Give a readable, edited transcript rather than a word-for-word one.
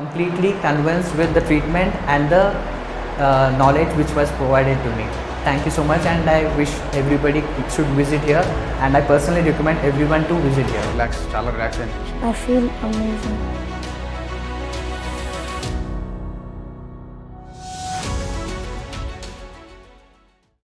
Completely convinced with the treatment and the knowledge which was provided to me. Thank you so much, and I wish everybody should visit here, and I personally recommend everyone to visit here. చాలా relax అనిపించింది. I feel amazing.